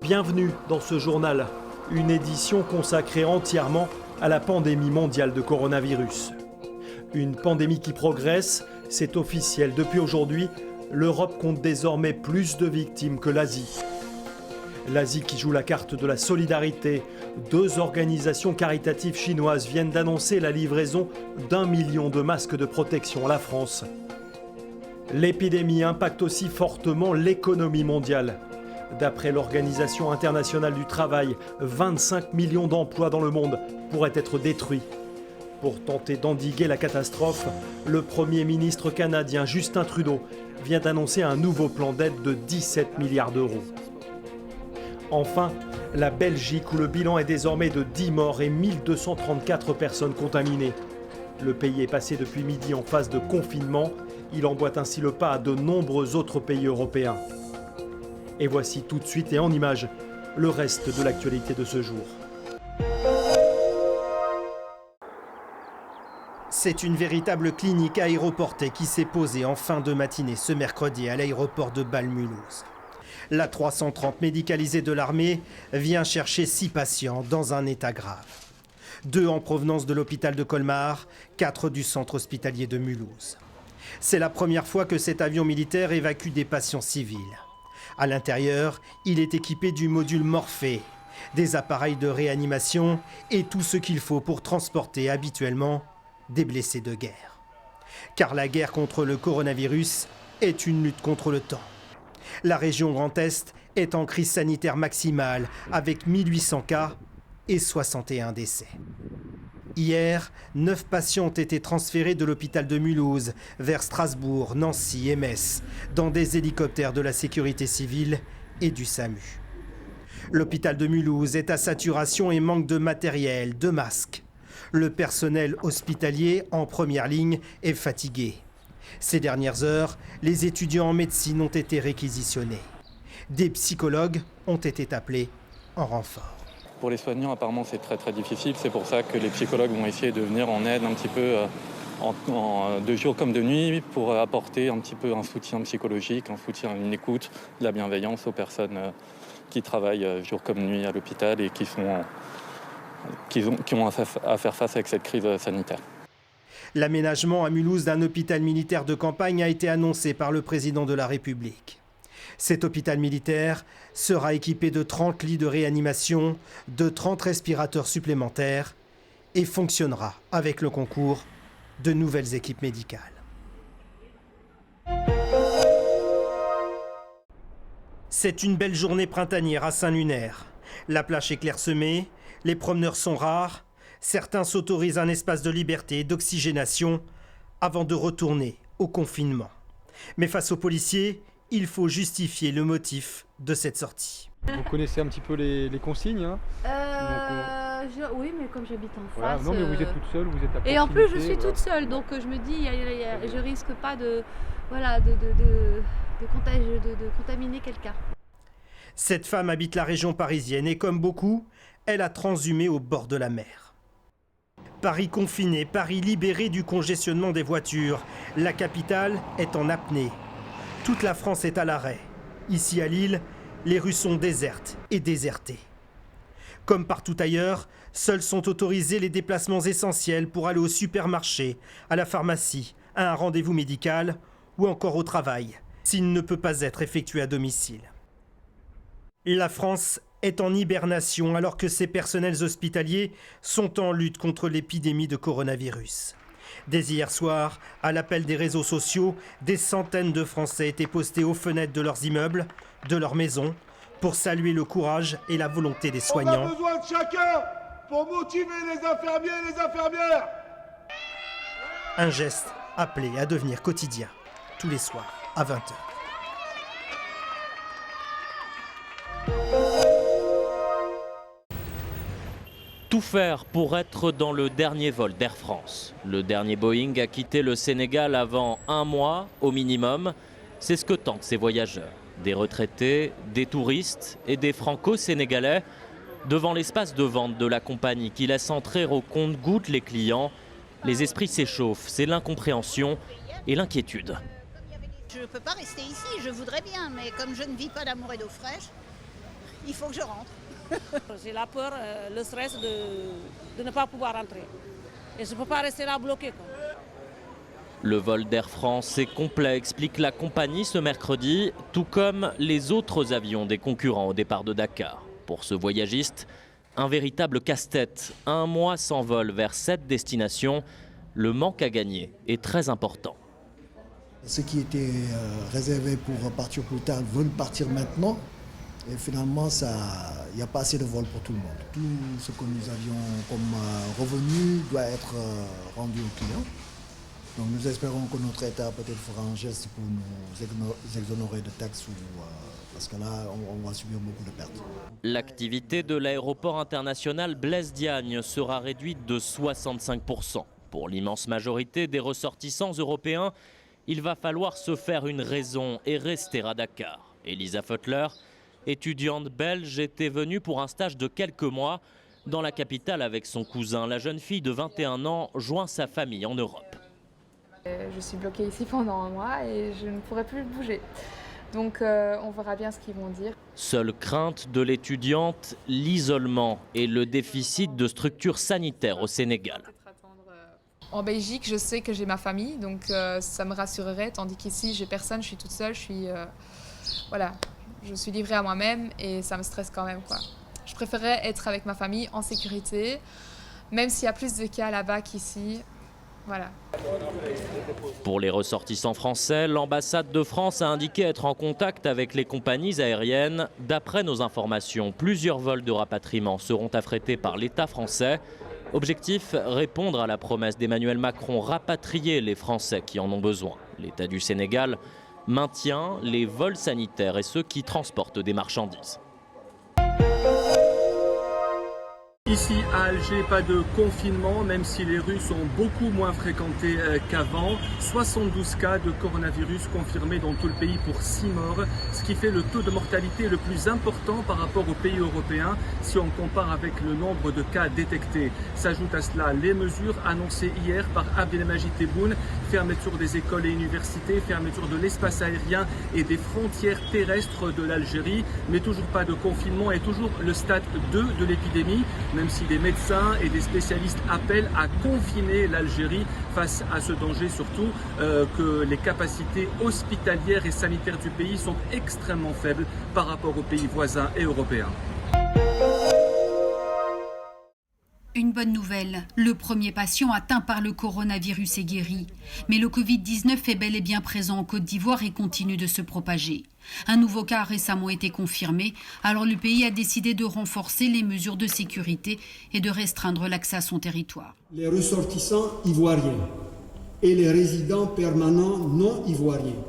Bienvenue dans ce journal, une édition consacrée entièrement à la pandémie mondiale de coronavirus. Une pandémie qui progresse, c'est officiel. Depuis aujourd'hui, l'Europe compte désormais plus de victimes que l'Asie. L'Asie qui joue la carte de la solidarité. 2 organisations caritatives chinoises viennent d'annoncer la livraison d'1 million de masques de protection à la France. L'épidémie impacte aussi fortement l'économie mondiale. D'après l'Organisation internationale du travail, 25 millions d'emplois dans le monde pourraient être détruits. Pour tenter d'endiguer la catastrophe, le Premier ministre canadien Justin Trudeau vient d'annoncer un nouveau plan d'aide de 17 milliards d'euros. Enfin, la Belgique où le bilan est désormais de 10 morts et 1234 personnes contaminées. Le pays est passé depuis midi en phase de confinement. Il emboîte ainsi le pas à de nombreux autres pays européens. Et voici tout de suite et en images le reste de l'actualité de ce jour. C'est une véritable clinique aéroportée qui s'est posée en fin de matinée ce mercredi à l'aéroport de Bâle-Mulhouse. La 330 médicalisée de l'armée vient chercher 6 patients dans un état grave. 2 en provenance de l'hôpital de Colmar, 4 du centre hospitalier de Mulhouse. C'est la première fois que cet avion militaire évacue des patients civils. À l'intérieur, il est équipé du module Morphée, des appareils de réanimation et tout ce qu'il faut pour transporter habituellement des blessés de guerre. Car la guerre contre le coronavirus est une lutte contre le temps. La région Grand Est est en crise sanitaire maximale avec 1800 cas et 61 décès. Hier, 9 patients ont été transférés de l'hôpital de Mulhouse vers Strasbourg, Nancy et Metz dans des hélicoptères de la sécurité civile et du SAMU. L'hôpital de Mulhouse est à saturation et manque de matériel, de masques. Le personnel hospitalier en première ligne est fatigué. Ces dernières heures, les étudiants en médecine ont été réquisitionnés. Des psychologues ont été appelés en renfort. Pour les soignants, apparemment, c'est très difficile. C'est pour ça que les psychologues vont essayer de venir en aide un petit peu de jour comme de nuit pour apporter un petit peu un soutien psychologique, un soutien, une écoute, de la bienveillance aux personnes qui travaillent jour comme nuit à l'hôpital et qui ont à faire face avec cette crise sanitaire. L'aménagement à Mulhouse d'un hôpital militaire de campagne a été annoncé par le président de la République. Cet hôpital militaire sera équipé de 30 lits de réanimation, de 30 respirateurs supplémentaires et fonctionnera avec le concours de nouvelles équipes médicales. C'est une belle journée printanière à Saint-Lunaire. La plage est clairsemée, les promeneurs sont rares, certains s'autorisent un espace de liberté et d'oxygénation avant de retourner au confinement. Mais face aux policiers, il faut justifier le motif de cette sortie. Vous connaissez un petit peu les consignes hein Oui, mais comme j'habite en voilà, face... Non, mais vous êtes toute seule, vous êtes à proximité. Et en plus, je suis toute seule, donc je me dis, je risque pas de contaminer quelqu'un. Cette femme habite la région parisienne et comme beaucoup, elle a transhumé au bord de la mer. Paris confiné, Paris libéré du congestionnement des voitures. La capitale est en apnée. Toute la France est à l'arrêt. Ici à Lille, les rues sont désertes et désertées. Comme partout ailleurs, seuls sont autorisés les déplacements essentiels pour aller au supermarché, à la pharmacie, à un rendez-vous médical ou encore au travail, s'il ne peut pas être effectué à domicile. La France est en hibernation alors que ses personnels hospitaliers sont en lutte contre l'épidémie de coronavirus. Dès hier soir, à l'appel des réseaux sociaux, des centaines de Français étaient postés aux fenêtres de leurs immeubles, de leurs maisons, pour saluer le courage et la volonté des soignants. On a besoin de chacun pour motiver les infirmiers et les infirmières. Un geste appelé à devenir quotidien, tous les soirs à 20h. Tout faire pour être dans le dernier vol d'Air France. Le dernier Boeing a quitté le Sénégal avant 1 mois au minimum. C'est ce que tentent ces voyageurs. Des retraités, des touristes et des franco-sénégalais devant l'espace de vente de la compagnie qui laisse entrer au compte-gouttes les clients. Les esprits s'échauffent, c'est l'incompréhension et l'inquiétude. Je ne peux pas rester ici, je voudrais bien, mais comme je ne vis pas d'amour et d'eau fraîche, il faut que je rentre. J'ai la peur, le stress de ne pas pouvoir rentrer. Et je ne peux pas rester là bloqué, quoi. Le vol d'Air France est complet, explique la compagnie ce mercredi, tout comme les autres avions des concurrents au départ de Dakar. Pour ce voyagiste, un véritable casse-tête. Un mois sans vol vers cette destination, le manque à gagner est très important. Ceux qui étaient réservés pour partir plus tard veulent partir maintenant. Et finalement, il n'y a pas assez de vols pour tout le monde. Tout ce que nous avions comme revenu doit être rendu aux clients. Donc nous espérons que notre État peut-être fera un geste pour nous exonérer de taxes, parce que là, on va subir beaucoup de pertes. L'activité de l'aéroport international Blaise Diagne sera réduite de 65%. Pour l'immense majorité des ressortissants européens, il va falloir se faire une raison et rester à Dakar. Elisa Feutler, étudiante belge, était venue pour un stage de quelques mois dans la capitale avec son cousin. La jeune fille de 21 ans joint sa famille en Europe. Je suis bloquée ici pendant un mois et je ne pourrai plus bouger. Donc on verra bien ce qu'ils vont dire. Seule crainte de l'étudiante, l'isolement et le déficit de structures sanitaires au Sénégal. En Belgique, je sais que j'ai ma famille, donc ça me rassurerait, tandis qu'ici, j'ai personne, je suis toute seule, je suis livrée à moi-même et ça me stresse quand même, quoi. Je préférerais être avec ma famille en sécurité, même s'il y a plus de cas là-bas qu'ici. Voilà. Pour les ressortissants français, l'ambassade de France a indiqué être en contact avec les compagnies aériennes. D'après nos informations, plusieurs vols de rapatriement seront affrétés par l'État français. Objectif, répondre à la promesse d'Emmanuel Macron, rapatrier les Français qui en ont besoin. L'État du Sénégal maintient les vols sanitaires et ceux qui transportent des marchandises. Ici à Alger, pas de confinement, même si les rues sont beaucoup moins fréquentées qu'avant. 72 cas de coronavirus confirmés dans tout le pays pour 6 morts, ce qui fait le taux de mortalité le plus important par rapport aux pays européens si on compare avec le nombre de cas détectés. S'ajoutent à cela les mesures annoncées hier par Abdelmajid Tebboune, fermeture des écoles et universités, fermeture de l'espace aérien et des frontières terrestres de l'Algérie, mais toujours pas de confinement et toujours le stade 2 de l'épidémie. Même si des médecins et des spécialistes appellent à confiner l'Algérie face à ce danger, surtout que les capacités hospitalières et sanitaires du pays sont extrêmement faibles par rapport aux pays voisins et européens. Une bonne nouvelle, le premier patient atteint par le coronavirus est guéri. Mais le Covid-19 est bel et bien présent en Côte d'Ivoire et continue de se propager. Un nouveau cas a récemment été confirmé, alors le pays a décidé de renforcer les mesures de sécurité et de restreindre l'accès à son territoire. Les ressortissants ivoiriens et les résidents permanents non ivoiriens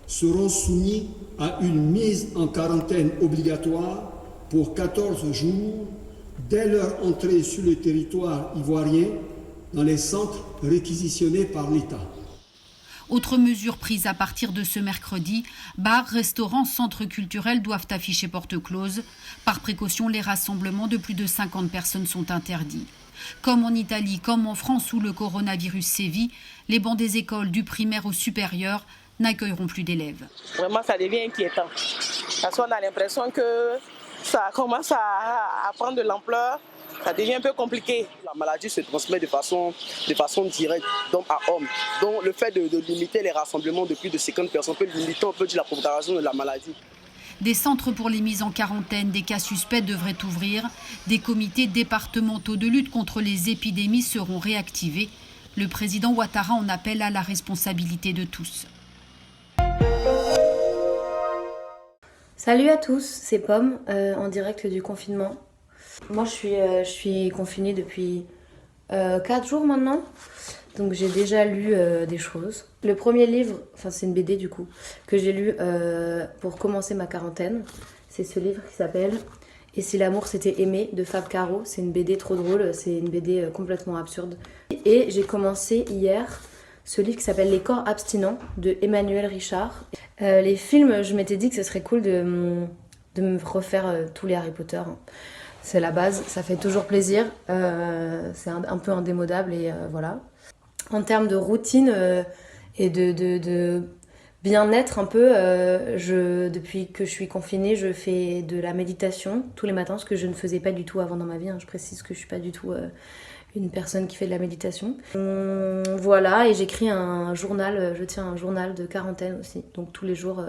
seront soumis à une mise en quarantaine obligatoire pour 14 jours dès leur entrée sur le territoire ivoirien dans les centres réquisitionnés par l'État. Autre mesure prise à partir de ce mercredi, bars, restaurants, centres culturels doivent afficher porte close. Par précaution, les rassemblements de plus de 50 personnes sont interdits. Comme en Italie, comme en France où le coronavirus sévit, les bancs des écoles du primaire au supérieur n'accueilleront plus d'élèves. Vraiment, ça devient inquiétant. Parce qu'on a l'impression que ça commence à prendre de l'ampleur. Ça devient un peu compliqué. La maladie se transmet de façon directe, d'homme à homme. Donc le fait de limiter les rassemblements de plus de 50 personnes peut limiter un peu la propagation de la maladie. Des centres pour les mises en quarantaine des cas suspects devraient ouvrir. Des comités départementaux de lutte contre les épidémies seront réactivés. Le président Ouattara en appelle à la responsabilité de tous. Salut à tous, c'est Pomme, en direct du confinement. Moi je suis confinée depuis 4 jours maintenant, donc j'ai déjà lu des choses. Le premier livre, enfin c'est une BD du coup, que j'ai lu pour commencer ma quarantaine, c'est ce livre qui s'appelle « Et si l'amour s'était aimé » de Fab Caro. C'est une BD trop drôle, c'est une BD complètement absurde. Et j'ai commencé hier ce livre qui s'appelle « Les corps abstinents » de Emmanuel Richard. Les films, je m'étais dit que ce serait cool de me refaire tous les Harry Potter. C'est la base, ça fait toujours plaisir, c'est un peu indémodable et voilà. En termes de routine et de bien-être un peu. Depuis que je suis confinée, je fais de la méditation tous les matins, ce que je ne faisais pas du tout avant dans ma vie. Je précise que je ne suis pas du tout une personne qui fait de la méditation. Voilà, et j'écris un journal, je tiens un journal de quarantaine aussi. Donc tous les jours,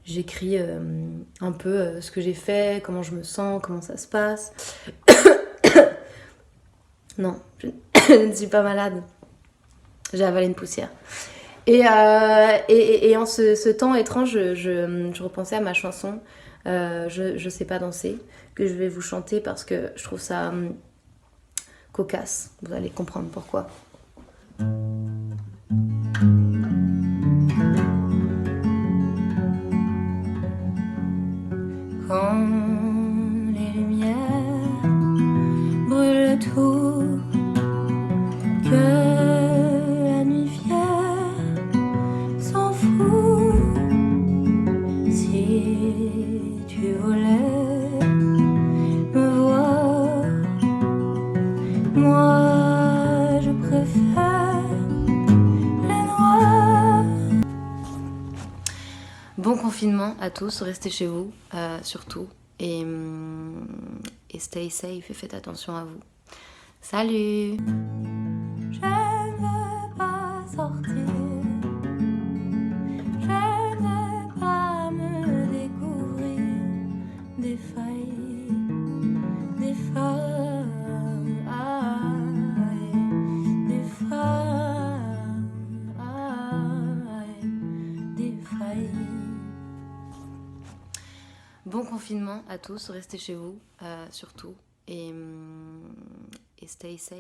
j'écris un peu ce que j'ai fait, comment je me sens, comment ça se passe. Non, je ne suis pas malade. J'ai avalé une poussière. Et en ce temps étrange, je repensais à ma chanson Je sais pas danser, que je vais vous chanter parce que je trouve ça cocasse. Vous allez comprendre pourquoi. Quand les lumières brûlent autour, que la nuit vienne s'en fout. Si tu voulais me voir, moi je préfère les noirs. Bon confinement à tous, restez chez vous surtout et stay safe et faites attention à vous. Salut! Je ne veux pas sortir, je ne veux pas me découvrir des failles, des femmes, des femmes, des failles. Bon confinement à tous, restez chez vous surtout et stay safe.